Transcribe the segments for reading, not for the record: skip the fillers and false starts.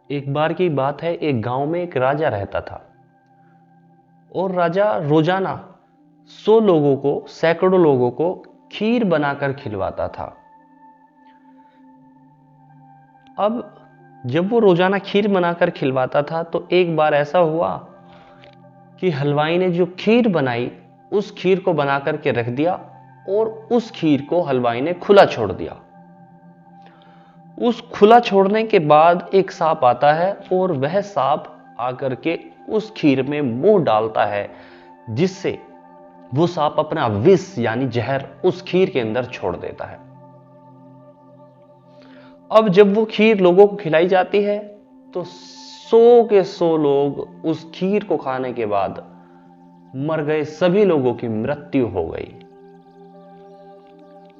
एक बार की बात है, एक गांव में एक राजा रहता था और राजा रोजाना 100 लोगों को, सैकड़ों लोगों को खीर बनाकर खिलवाता था। अब जब वो रोजाना खीर बनाकर खिलवाता था तो एक बार ऐसा हुआ कि हलवाई ने जो खीर बनाई उस खीर को बनाकर के रख दिया और उस खीर को हलवाई ने खुला छोड़ दिया। उस खुला छोड़ने के बाद एक सांप आता है और वह सांप आकर के उस खीर में मुंह डालता है, जिससे वो सांप अपना विष यानी जहर उस खीर के अंदर छोड़ देता है। अब जब वो खीर लोगों को खिलाई जाती है तो 100 के 100 लोग उस खीर को खाने के बाद मर गए। सभी लोगों की मृत्यु हो गई।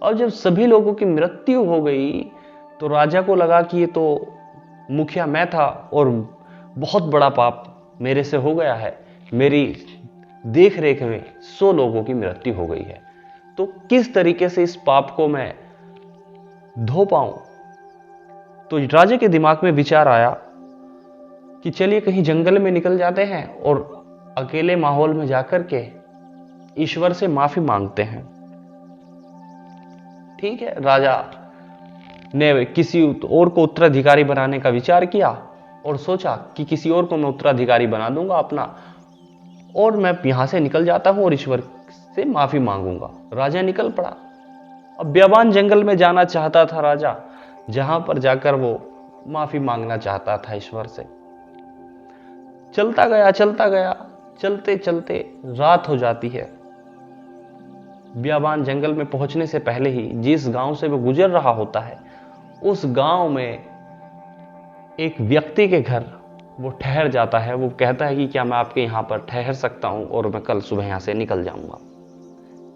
और जब सभी लोगों की मृत्यु हो गई तो राजा को लगा कि ये तो मुखिया मैं था और बहुत बड़ा पाप मेरे से हो गया है, मेरी देख रेख में 100 लोगों की मृत्यु हो गई है, तो किस तरीके से इस पाप को मैं धो पाऊं। तो राजा के दिमाग में विचार आया कि चलिए कहीं जंगल में निकल जाते हैं और अकेले माहौल में जाकर के ईश्वर से माफी मांगते हैं। ठीक है, राजा ने किसी और को उत्तराधिकारी बनाने का विचार किया और सोचा कि किसी और को मैं उत्तराधिकारी बना दूंगा अपना, और मैं यहां से निकल जाता हूं और ईश्वर से माफी मांगूंगा। राजा निकल पड़ा। अब बियाबान जंगल में जाना चाहता था राजा, जहां पर जाकर वो माफी मांगना चाहता था ईश्वर से। चलता गया, चलते चलते रात हो जाती है। बियाबान जंगल में पहुंचने से पहले ही जिस गांव से वो गुजर रहा होता है, उस गांव में एक व्यक्ति के घर वो ठहर जाता है। वो कहता है कि क्या मैं आपके यहां पर ठहर सकता हूं और मैं कल सुबह यहां से निकल जाऊंगा।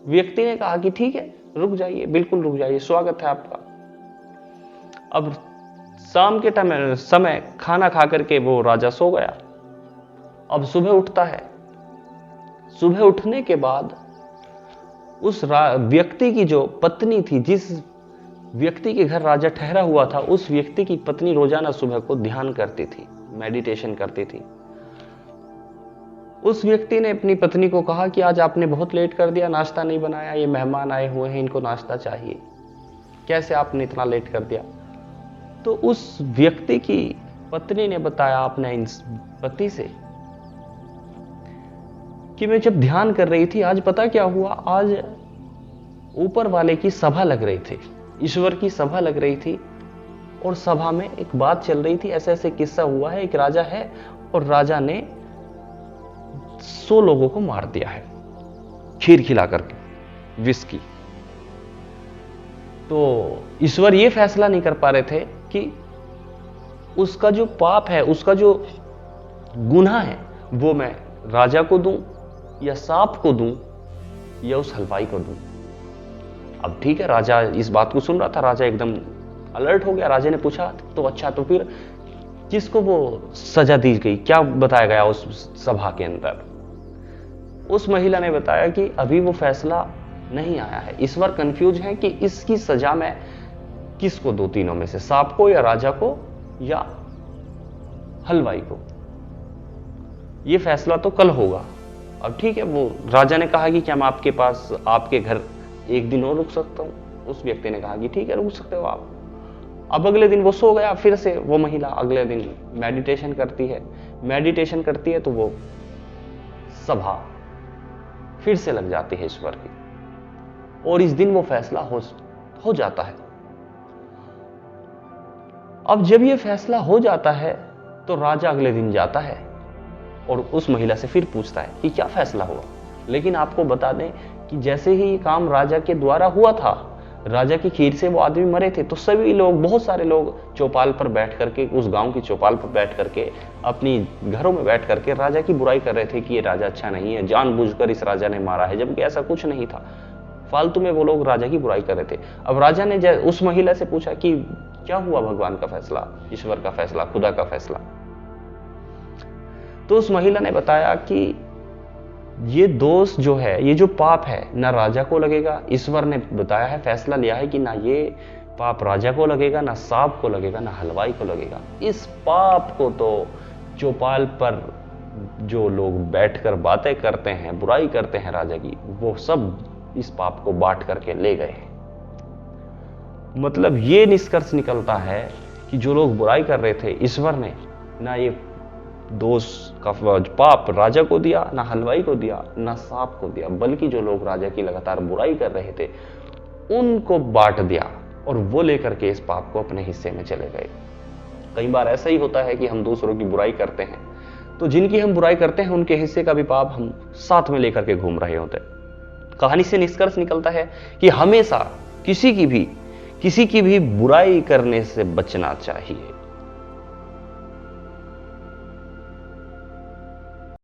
व्यक्ति ने कहा कि ठीक है, रुक जाइए, बिल्कुल रुक जाइए, स्वागत है आपका। अब शाम के समय खाना खा करके वो राजा सो गया। अब सुबह उठता है। सुबह उठने के बाद उस व्यक्ति की जो पत्नी थी, जिस व्यक्ति के घर राजा ठहरा हुआ था, उस व्यक्ति की पत्नी रोजाना सुबह को ध्यान करती थी, मेडिटेशन करती थी। उस व्यक्ति ने अपनी पत्नी को कहा कि आज आपने बहुत लेट कर दिया, नाश्ता नहीं बनाया, ये मेहमान आए हुए हैं, इनको नाश्ता चाहिए, कैसे आपने इतना लेट कर दिया। तो उस व्यक्ति की पत्नी ने बताया अपने पति से कि मैं जब ध्यान कर रही थी, आज पता क्या हुआ, आज ऊपर वाले की सभा लग रही थी, ईश्वर की सभा लग रही थी, और सभा में एक बात चल रही थी, ऐसे ऐसे किस्सा हुआ है, एक राजा है और राजा ने 100 लोगों को मार दिया है खीर खिला करके, विष की। तो ईश्वर ये फैसला नहीं कर पा रहे थे कि उसका जो पाप है, उसका जो गुनाह है, वो मैं राजा को दूं या सांप को दूं या उस हलवाई को दूं। अब ठीक है, राजा इस बात को सुन रहा था, राजा एकदम अलर्ट हो गया। राजा ने पूछा तो अच्छा, तो फिर किसको वो सजा दी गई, क्या बताया गया उस सभा के अंदर। उस महिला ने बताया कि अभी वो फैसला नहीं आया है, ईश्वर कंफ्यूज है कि इसकी सजा मैं किसको दूं, तीनों में से, सांप को या राजा को या हलवाई को। ये फैसला तो कल होगा। अब ठीक है, वो राजा ने कहा कि क्या मैं आपके पास, आपके घर एक दिन और रुक सकता हूं। उस व्यक्ति ने कहा कि ठीक है, रुक सकते हो आप। अब अगले दिन वो सो गया। फिर से वो महिला अगले दिन मेडिटेशन करती है तो वो सभा फिर से लग जाती है ईश्वर की, और इस दिन वो फैसला हो जाता है। अब जब ये फैसला हो जाता है तो राजा अगले दिन जाता है और उस महिला से फिर पूछता है कि क्या फैसला हुआ। लेकिन आपको बता दें कि जैसे ही काम राजा के द्वारा हुआ था, राजा की खीर से वो आदमी मरे थे, तो सभी लोग, बहुत सारे लोग चौपाल पर बैठ करके, उस गांव की चौपाल पर बैठ करके, अपनी घरों में बैठ करके राजा की बुराई कर रहे थे कि ये राजा अच्छा नहीं है, जानबूझकर इस राजा ने मारा है, जबकि ऐसा कुछ नहीं था। फालतू में वो लोग राजा की बुराई कर रहे थे। अब राजा ने उस महिला से पूछा कि क्या हुआ, भगवान का फैसला, ईश्वर का फैसला, खुदा का फैसला। तो उस महिला ने बताया कि ये दोष जो है, ये जो पाप है, ना राजा को लगेगा, ईश्वर ने बताया है, फैसला लिया है कि ना ये पाप राजा को लगेगा, ना सांप को लगेगा, ना हलवाई को लगेगा। इस पाप को तो चौपाल पर जो लोग बैठकर बातें करते हैं, बुराई करते हैं राजा की, वो सब इस पाप को बांट करके ले गए। मतलब ये निष्कर्ष निकलता है कि जो लोग बुराई कर रहे थे, ईश्वर ने ना ये दोष का पाप राजा को दिया, ना हलवाई को दिया, ना सांप को दिया, बल्कि जो लोग राजा की लगातार बुराई कर रहे थे उनको बांट दिया और वो लेकर के इस पाप को अपने हिस्से में चले गए। कई बार ऐसा ही होता है कि हम दूसरों की बुराई करते हैं, तो जिनकी हम बुराई करते हैं उनके हिस्से का भी पाप हम साथ में लेकर के घूम रहे होते हैं। कहानी से निष्कर्ष निकलता है कि हमेशा किसी की भी बुराई करने से बचना चाहिए।